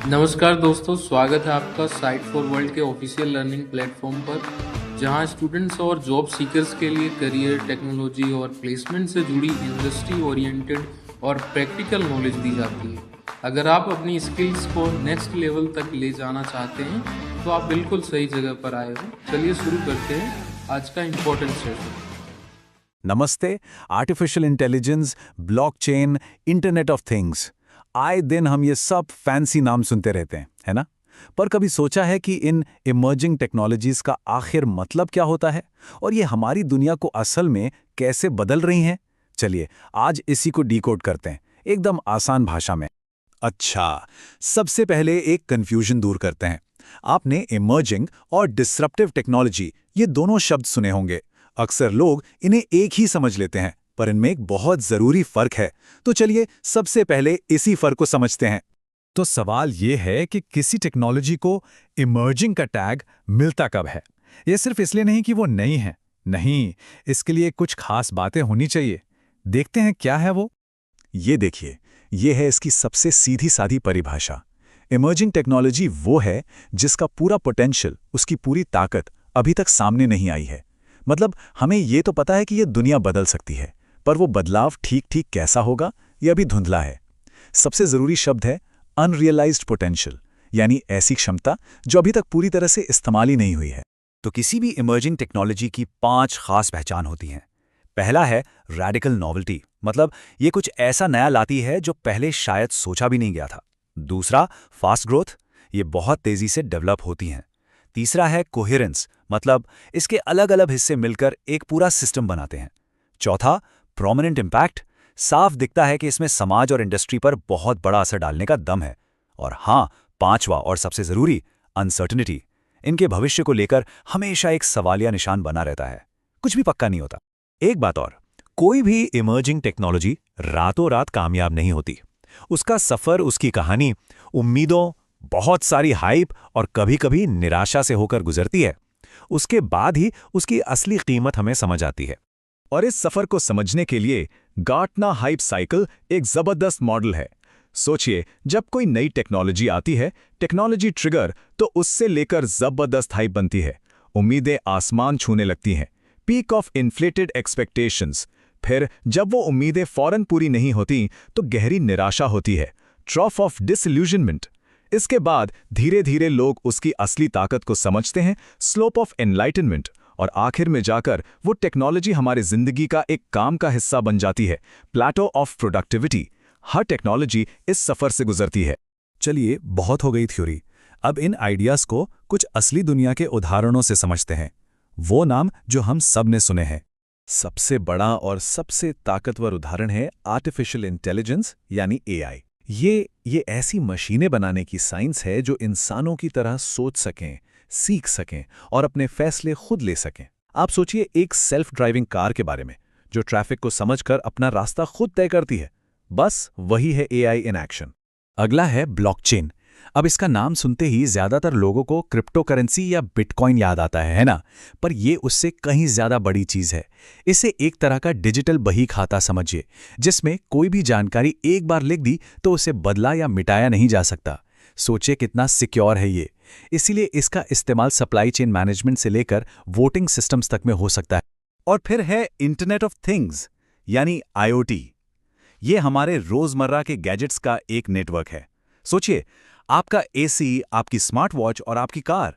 नमस्कार दोस्तों, स्वागत है आपका साइट फॉर वर्ल्ड के ऑफिशियल लर्निंग प्लेटफॉर्म पर, जहां स्टूडेंट्स और जॉब सीकर्स के लिए करियर, टेक्नोलॉजी और प्लेसमेंट से जुड़ी इंडस्ट्री ओरिएंटेड और प्रैक्टिकल नॉलेज दी जाती है। अगर आप अपनी स्किल्स को नेक्स्ट लेवल तक ले जाना चाहते हैं, तो आप बिल्कुल सही जगह पर आए हो। चलिए शुरू करते हैं आज का इम्पोर्टेंट सेशन। नमस्ते। Artificial intelligence, blockchain, internet of things, आए दिन हम ये सब फैंसी नाम सुनते रहते हैं, है ना? पर कभी सोचा है कि इन इमर्जिंग टेक्नोलॉजीज का आखिर मतलब क्या होता है और ये हमारी दुनिया को असल में कैसे बदल रही हैं? चलिए आज इसी को डिकोड करते हैं, एकदम आसान भाषा में। अच्छा, सबसे पहले एक कंफ्यूजन दूर करते हैं। आपने इमर्जिंग और डिसरप्टिव टेक्नोलॉजी ये दोनों शब्द सुने होंगे। अक्सर लोग इन्हें एक ही समझ लेते हैं, पर इनमें एक बहुत जरूरी फर्क है। तो चलिए सबसे पहले इसी फर्क को समझते हैं। तो सवाल ये है कि किसी टेक्नोलॉजी को इमर्जिंग का टैग मिलता कब है? ये सिर्फ इसलिए नहीं कि वो नई है, नहीं, इसके लिए कुछ खास बातें होनी चाहिए। देखते हैं क्या है वो। ये देखिए, ये है इसकी सबसे सीधी साधी परिभाषा। इमर्जिंग टेक्नोलॉजी वो है जिसका पूरा पोटेंशियल, उसकी पूरी ताकत अभी तक सामने नहीं आई है। मतलब हमें ये तो पता है कि ये दुनिया बदल सकती है, पर वो बदलाव ठीक ठीक कैसा होगा ये अभी धुंधला है। सबसे जरूरी शब्द है अनरियलाइज्ड पोटेंशियल, यानी ऐसी क्षमता जो अभी तक पूरी तरह से इस्तेमाल ही नहीं हुई है। तो किसी भी इमर्जिंग टेक्नोलॉजी की 5 खास पहचान होती हैं। पहला है रैडिकल नॉवेल्टी, मतलब ये कुछ ऐसा नया लाती है जो पहले शायद सोचा भी नहीं गया था। दूसरा, फास्ट ग्रोथ, ये बहुत तेजी से डेवलप होती हैं। तीसरा है कोहेरेंस, मतलब इसके अलग अलग हिस्से मिलकर एक पूरा सिस्टम बनाते हैं। चौथा, प्रोमिनेंट इम्पैक्ट, साफ दिखता है कि इसमें समाज और इंडस्ट्री पर बहुत बड़ा असर डालने का दम है। और हाँ, पांचवा और सबसे जरूरी, अनसर्टेनिटी, इनके भविष्य को लेकर हमेशा एक सवालिया निशान बना रहता है, कुछ भी पक्का नहीं होता। एक बात और, कोई भी इमर्जिंग टेक्नोलॉजी रातों रात कामयाब नहीं होती। उसका सफर, उसकी कहानी, उम्मीदों, बहुत सारी हाइप और कभी-कभी निराशा से होकर गुजरती है। उसके बाद ही उसकी असली कीमत हमें समझ आती है। और इस सफर को समझने के लिए गार्टनर हाइप साइकिल एक जबरदस्त मॉडल है। सोचिए, जब कोई नई टेक्नोलॉजी आती है, टेक्नोलॉजी ट्रिगर, तो उससे लेकर जबरदस्त हाइप बनती है। उम्मीदें आसमान छूने लगती हैं, पीक ऑफ इन्फ्लेटेड एक्सपेक्टेशंस। फिर जब वो उम्मीदें फौरन पूरी नहीं होती तो गहरी निराशा होती है, ट्रॉफ ऑफ डिसइल्यूजनमेंट। इसके बाद धीरे धीरे लोग उसकी असली ताकत को समझते हैं, स्लोप ऑफ एनलाइटनमेंट, और आखिर में जाकर वो टेक्नोलॉजी हमारी जिंदगी का एक काम का हिस्सा बन जाती है, प्लेटो ऑफ प्रोडक्टिविटी। हर टेक्नोलॉजी इस सफर से गुजरती है। चलिए, बहुत हो गई थ्योरी, अब इन आइडियाज को कुछ असली दुनिया के उदाहरणों से समझते हैं। वो नाम जो हम सब ने सुने हैं। सबसे बड़ा और सबसे ताकतवर उदाहरण है आर्टिफिशियल इंटेलिजेंस, यानी एआई। ये ऐसी मशीनें बनाने की साइंस है जो इंसानों की तरह सोच सकें, सीख सकें और अपने फैसले खुद ले सकें। आप सोचिए एक सेल्फ ड्राइविंग कार के बारे में, जो ट्रैफिक को समझकर अपना रास्ता खुद तय करती है। बस वही है एआई इन एक्शन। अगला है ब्लॉकचेन। अब इसका नाम सुनते ही ज्यादातर लोगों को क्रिप्टो करेंसी या बिटकॉइन याद आता है ना? पर यह उससे कहीं ज्यादा बड़ी चीज है। इसे एक तरह का डिजिटल बही खाता समझिए, जिसमें कोई भी जानकारी एक बार लिख दी तो उसे बदला या मिटाया नहीं जा सकता। सोचिए कितना सिक्योर है ये। इसीलिए इसका इस्तेमाल सप्लाई चेन मैनेजमेंट से लेकर वोटिंग सिस्टम्स तक में हो सकता है। और फिर है इंटरनेट ऑफ थिंग्स, यानी आईओटी। ये हमारे रोजमर्रा के गैजेट्स का एक नेटवर्क है। सोचिए, आपका एसी, आपकी स्मार्ट वॉच और आपकी कार,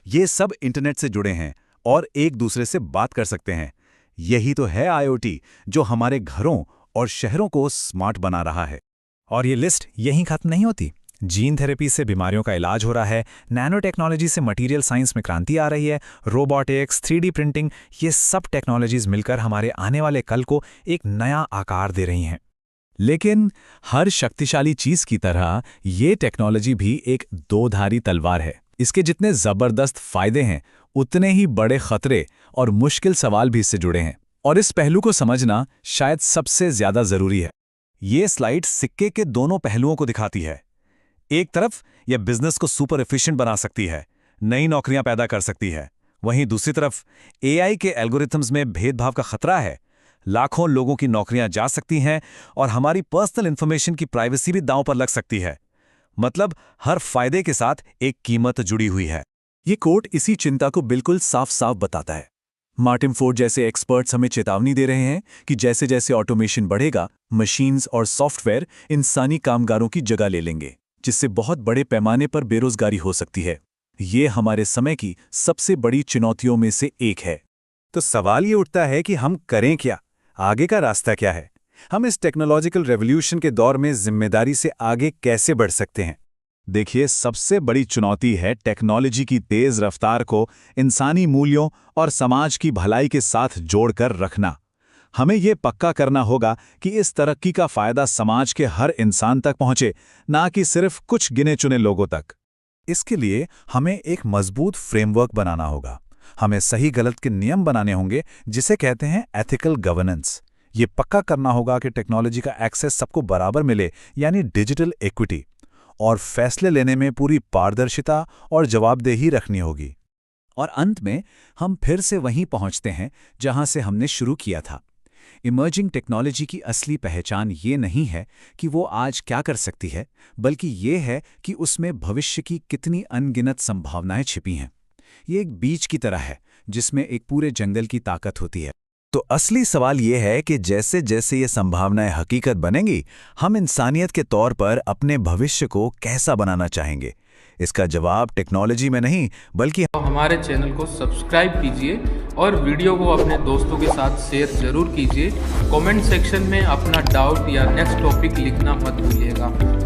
ये सब इंटरनेट से जुड़े हैं और एक दूसरे से बात कर सकते हैं। यही तो है आईओटी, जो हमारे घरों और शहरों को स्मार्ट बना रहा है। और ये लिस्ट यहीं खत्म नहीं होती। जीन थेरेपी से बीमारियों का इलाज हो रहा है, नैनो टेक्नोलॉजी से मटेरियल साइंस में क्रांति आ रही है, रोबोटिक्स, 3D प्रिंटिंग, ये सब टेक्नोलॉजीज मिलकर हमारे आने वाले कल को एक नया आकार दे रही हैं। लेकिन हर शक्तिशाली चीज की तरह ये टेक्नोलॉजी भी एक दो-धारी तलवार है। इसके जितने जबरदस्त फायदे हैं, उतने ही बड़े खतरे और मुश्किल सवाल भी इससे जुड़े हैं। और इस पहलू को समझना शायद सबसे ज्यादा जरूरी है। ये स्लाइड सिक्के के दोनों पहलुओं को दिखाती है। एक तरफ यह बिजनेस को सुपर एफिशिएंट बना सकती है, नई नौकरियां पैदा कर सकती है। वहीं दूसरी तरफ एआई के एल्गोरिथम्स में भेदभाव का खतरा है। लाखों लोगों की नौकरियां जा सकती हैं और हमारी पर्सनल इंफॉर्मेशन की प्राइवेसी भी दांव पर लग सकती है। मतलब हर फायदे के साथ एक कीमत जुड़ी हुई है। ये कोट इसी चिंता को बिल्कुल साफ साफ बताता है। मार्टिन फोर्ड जैसे एक्सपर्ट्स हमें चेतावनी दे रहे हैं कि जैसे जैसे ऑटोमेशन बढ़ेगा, मशीन्स और सॉफ्टवेयर इंसानी कामगारों की जगह ले लेंगे, जिससे बहुत बड़े पैमाने पर बेरोजगारी हो सकती है। ये हमारे समय की सबसे बड़ी चुनौतियों में से एक है। तो सवाल ये उठता है कि हम करें क्या? आगे का रास्ता क्या है? हम इस टेक्नोलॉजिकल रेवोल्यूशन के दौर में जिम्मेदारी से आगे कैसे बढ़ सकते हैं? देखिए, सबसे बड़ी चुनौती है टेक्नोलॉजी की तेज रफ्तार को इंसानी मूल्यों और समाज की भलाई के साथ जोड़कर रखना। हमें ये पक्का करना होगा कि इस तरक्की का फायदा समाज के हर इंसान तक पहुंचे, ना कि सिर्फ कुछ गिने चुने लोगों तक। इसके लिए हमें एक मजबूत फ्रेमवर्क बनाना होगा। हमें सही गलत के नियम बनाने होंगे, जिसे कहते हैं एथिकल गवर्नेंस। ये पक्का करना होगा कि टेक्नोलॉजी का एक्सेस सबको बराबर मिले, यानी डिजिटल इक्विटी, और फैसले लेने में पूरी पारदर्शिता और जवाबदेही रखनी होगी। और अंत में हम फिर से वहीं पहुंचते हैं जहां से हमने शुरू किया था। इमर्जिंग टेक्नोलॉजी की असली पहचान ये नहीं है कि वो आज क्या कर सकती है, बल्कि ये है कि उसमें भविष्य की कितनी अनगिनत संभावनाएं छिपी हैं। ये एक बीज की तरह है जिसमें एक पूरे जंगल की ताकत होती है। तो असली सवाल ये है कि जैसे जैसे ये संभावनाएं हकीकत बनेंगी, हम इंसानियत के तौर पर अपने भविष्य को कैसा बनाना चाहेंगे? इसका जवाब टेक्नोलॉजी में नहीं, बल्कि हमारे चैनल को सब्सक्राइब कीजिए और वीडियो को अपने दोस्तों के साथ शेयर जरूर कीजिए। कमेंट सेक्शन में अपना डाउट या नेक्स्ट टॉपिक लिखना मत भूलिएगा।